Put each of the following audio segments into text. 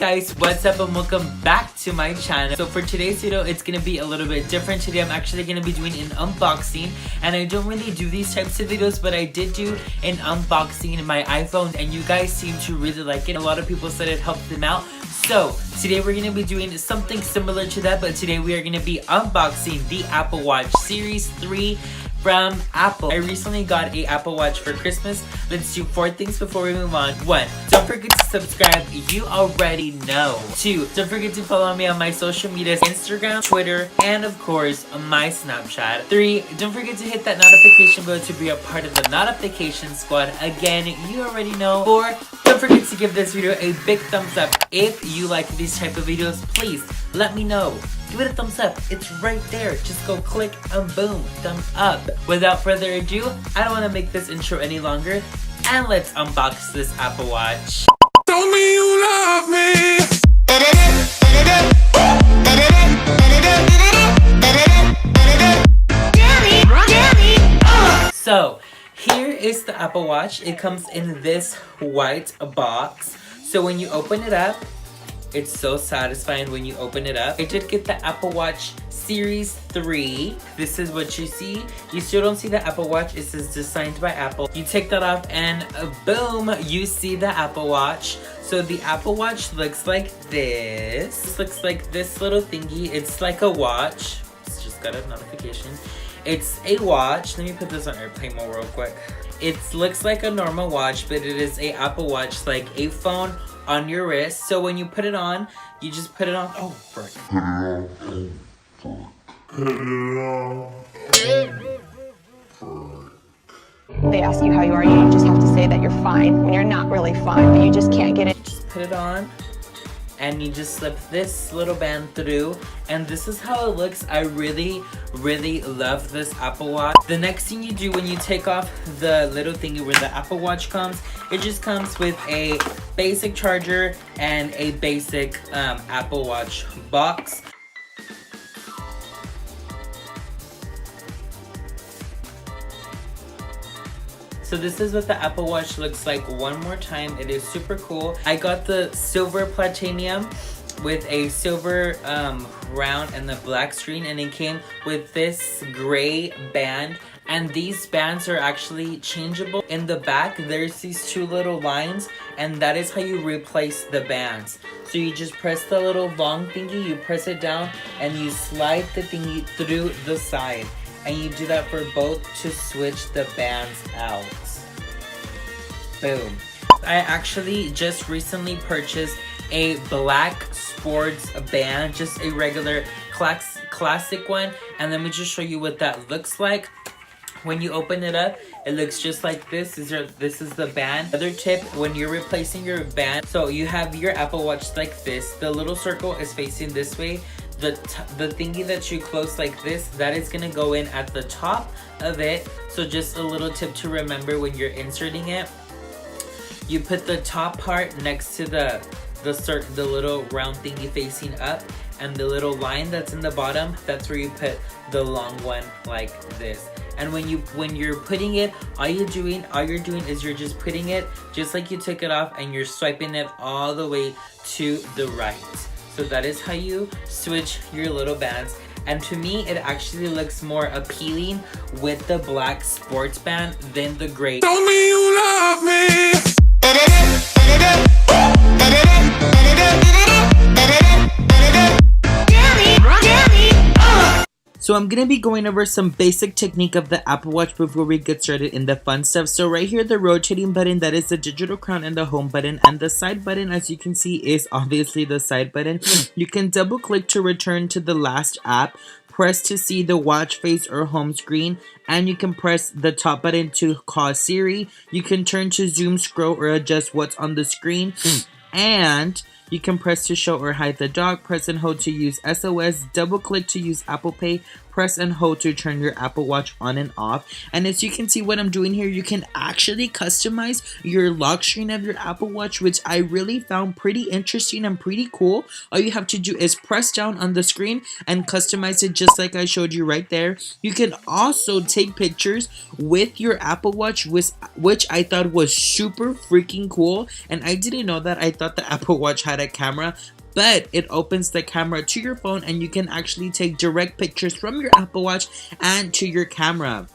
guys, what's up and welcome back to my channel. So for today's video, it's gonna be a little bit different. Today I'm actually gonna be doing an unboxing, and I don't really do these types of videos, but I did do an unboxing in my iPhone and you guys seem to really like it. A lot of people said it helped them out. So today we're gonna be doing something similar to that, but today we are gonna be unboxing the Apple Watch Series 3 from Apple. I recently got a Apple Watch for Christmas. Let's do 4 things before we move on. 1, don't forget to subscribe. You already know. 2, don't forget to follow me on my social medias, Instagram, Twitter, and of course, my Snapchat. 3, don't forget to hit that notification bell to be a part of the notification squad. Again, you already know. 4, don't forget to give this video a big thumbs up. If you like these type of videos, please let me know. Give it a thumbs up. It's right there. Just go click and boom, thumbs up. Without further ado, I don't want to make this intro any longer, and let's unbox this Apple Watch. Tell me you love me. So here is the Apple Watch. It comes in this white box. So when you open it up, it's so satisfying when you open it up. I did get the Apple Watch Series 3. This is what you see. You still don't see the Apple Watch. It says designed by Apple. You take that off and boom, you see the Apple Watch. So the Apple Watch looks like this. This looks like this little thingy. It's like a watch. It's just got a notification. It's a watch. Let me put this on airplane mode real quick. It looks like a normal watch, but it is a Apple Watch, like a phone on your wrist. So when you put it on, you just put it on. Oh, frick. They ask you how you are, you just have to say that you're fine when you're not really fine, but you just can't get it. Just put it on, and you just slip this little band through, and this is how it looks. I really love this Apple Watch. The next thing you do when you take off the little thingy where the Apple Watch comes, it just comes with a basic charger and a basic Apple Watch box. So this is what the Apple Watch looks like one more time. It is super cool. I got the silver platinum with a silver round and the black screen, and it came with this gray band, and these bands are actually changeable. In the back there's these 2 little lines, and that is how you replace the bands. So you just press the little long thingy, you press it down, and you slide the thingy through the side. And you do that for both to switch the bands out. Boom. I actually just recently purchased a black sports band, just a regular classic one. And let me just show you what that looks like. When you open it up, it looks just like this. This is the band. Another tip, when you're replacing your band, so you have your Apple Watch like this. The little circle is facing this way. The thingy that you close like this, that is gonna go in at the top of it. So just a little tip to remember when you're inserting it. You put the top part next to the little round thingy facing up, and the little line that's in the bottom, that's where you put the long one like this. And when you're putting it, all you're doing is you're just putting it just like you took it off, and you're swiping it all the way to the right. So that is how you switch your little bands. And to me, it actually looks more appealing with the black sports band than the gray. Tell me you love me. So I'm gonna be going over some basic technique of the Apple Watch before we get started in the fun stuff. So right here, the rotating button, that is the digital crown, and the home button, and the side button, as you can see, is obviously the side button. You can double click to return to the last app, press to see the watch face or home screen, and you can press the top button to call Siri. You can turn to zoom, scroll, or adjust what's on the screen, and you can press to show or hide the dock, press and hold to use SOS, double click to use Apple Pay, press and hold to turn your Apple Watch on and off. And as you can see what I'm doing here, you can actually customize your lock screen of your Apple Watch, which I really found pretty interesting and pretty cool. All you have to do is press down on the screen and customize it just like I showed you right there. You can also take pictures with your Apple Watch, which I thought was super freaking cool. And I didn't know that. I thought the Apple Watch had automatic camera, but it opens the camera to your phone and you can actually take direct pictures from your Apple Watch and to your camera.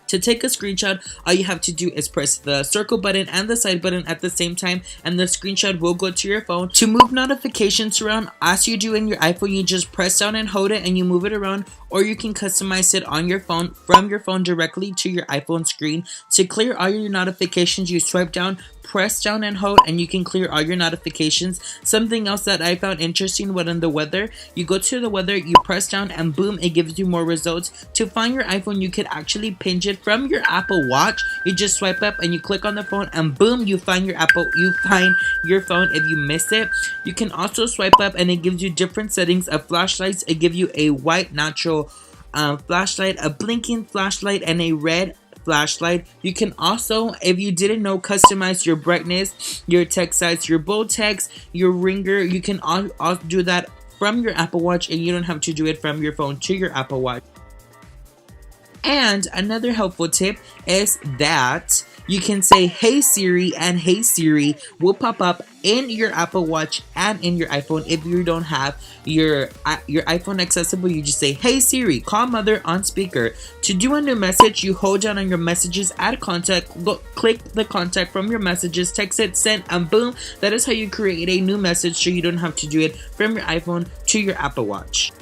To take a screenshot, all you have to do is press the circle button and the side button at the same time, and the screenshot will go to your phone. To move notifications around, as you do in your iPhone, you just press down and hold it and you move it around, or you can customize it on your phone from your phone directly to your iPhone screen. To clear all your notifications, you swipe down, press down and hold, and you can clear all your notifications. Something else that I found interesting was in the weather. You go to the weather, you press down, and boom, it gives you more results. To find your iPhone, you could actually pinch it from your Apple Watch. You just swipe up and you click on the phone, and boom, you find your phone if you miss it. You can also swipe up and it gives you different settings of flashlights. It gives you a white natural flashlight, a blinking flashlight, and a red flashlight. You can also, if you didn't know, customize your brightness, your text size, your bold text, your ringer. You can all do that from your Apple Watch, and you don't have to do it from your phone to your Apple Watch. And another helpful tip is that you can say "Hey Siri," and "Hey Siri" will pop up in your Apple Watch and in your iPhone. If you don't have your iPhone accessible, you just say "Hey Siri, call mother on speaker." To do a new message, you hold down on your messages, add contact, click the contact from your messages, text it, send, and boom, that is how you create a new message, so you don't have to do it from your iPhone to your Apple Watch.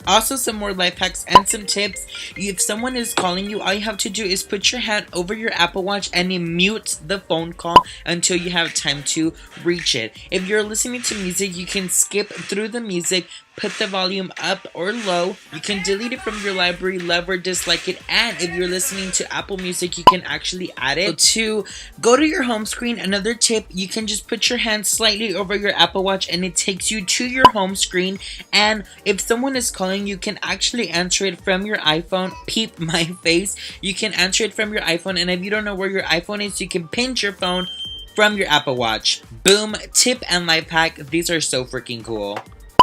Also, some more life hacks and some tips. If someone is calling you, all you have to do is put your hand over your Apple Watch and mute the phone call until you have time to reach it. If you're listening to music, you can skip through the music, put the volume up or low. You can delete it from your library, love or dislike it, and if you're listening to Apple Music, you can actually add it. To go to your home screen, another tip, you can just put your hand slightly over your Apple Watch and it takes you to your home screen. And if someone is calling, you can actually answer it from your iPhone. Peep my face. You can answer it from your iPhone, and if you don't know where your iPhone is, you can pinch your phone from your Apple Watch. Boom, tip and life hack. These are so freaking cool.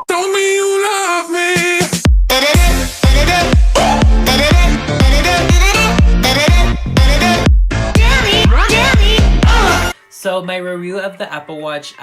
Tell me you love me. So my review of the Apple Watch,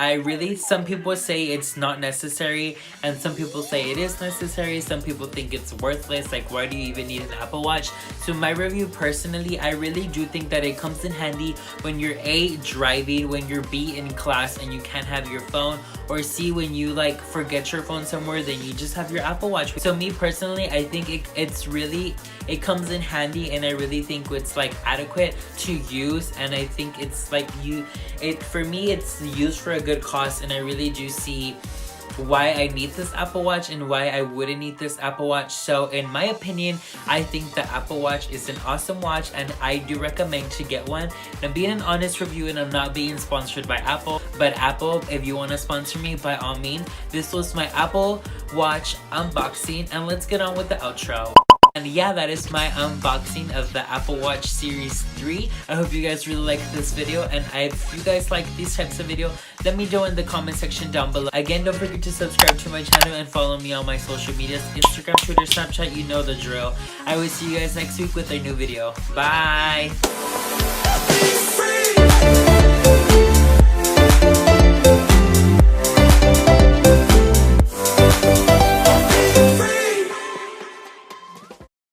some people say it's not necessary, and some people say it is necessary. Some people think it's worthless, like why do you even need an Apple Watch? So my review personally, I really do think that it comes in handy when you're A, driving, when you're B, in class and you can't have your phone, or C, when you like forget your phone somewhere, then you just have your Apple Watch. So me personally, I think it comes in handy, and I really think it's like adequate to use, and I think it's like for me it's used for a good cause, and I really do see why I need this Apple Watch and why I wouldn't need this Apple Watch. So in my opinion, I think the Apple Watch is an awesome watch, and I do recommend to get one. And I'm being an honest review, and I'm not being sponsored by Apple, but Apple, if you want to sponsor me, by all means. This was my Apple Watch unboxing, and let's get on with the outro. And yeah, that is my unboxing of the Apple Watch Series 3. I hope you guys really liked this video, and if you guys like these types of video, let me know in the comment section down below. Again, don't forget to subscribe to my channel and follow me on my social medias, Instagram, Twitter, Snapchat, you know the drill. I will see you guys next week with a new video. Bye!